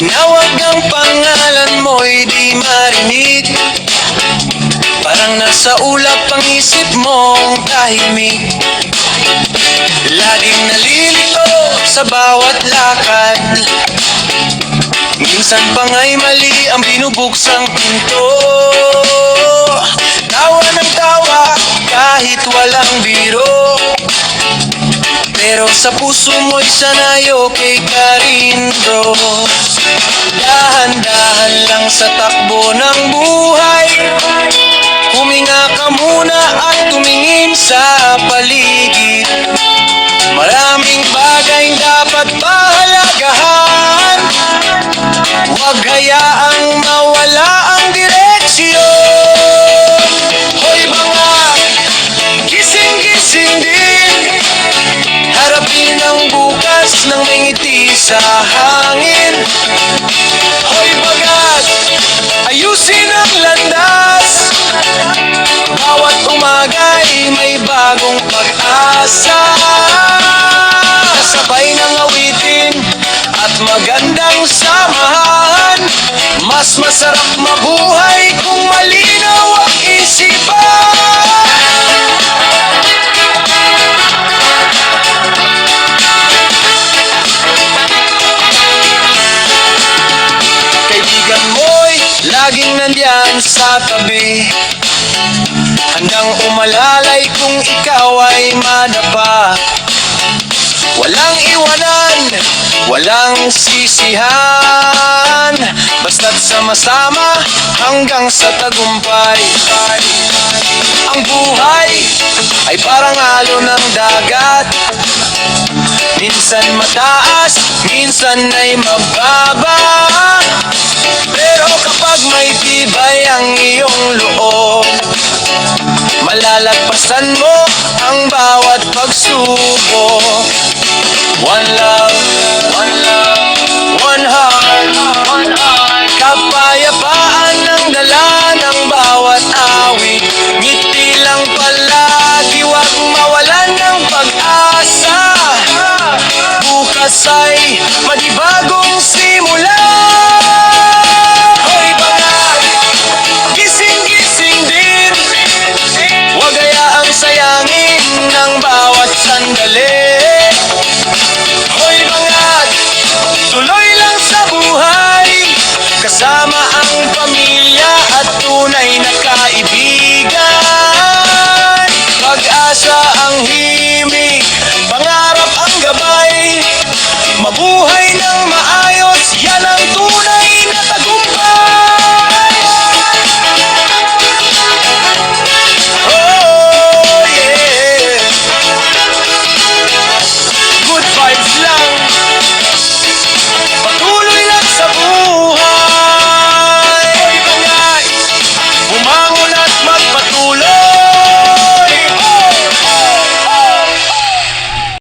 Tinawag ang pangalan mo'y di marinig. Parang nasa ulap ang isip mong tahimik. Laging nalilito sa bawat lakad. Minsan pa nga'y mali ang binubuksang pinto. Tawa ng tawa kahit walang biro. Pero sa puso mo'y sanayo kay Karindro. Dahan-dahan lang sa takbo ng buhay. Huminga ka muna at tumingin sa paligid. Maraming bagay dapat pahalagahan. Huwag hayaang mawala ang direksyon. Hoy mga gising-gising din, harapin ang bukas ng may ngiti sa hangin. Hoy bagat, ayusin ang landas. Bawat umaga'y may bagong pag-asa. Kasabay ng awitin at magandang samahan. Mas masarap mabuhay kung malinaw ang isipan. Kaibigan mo'y laging nandyan sa tabi, handang umalalay kung ikaw ay madapa. Walang iwanan, walang sisihan, basta't sama-sama hanggang sa tagumpay. Ang buhay ay parang alon ng dagat. Minsan mataas, minsan ay mababa. Pero kapag may tibay ang iyong loob, malalagpasan mo ang bawat pagsubok. One love.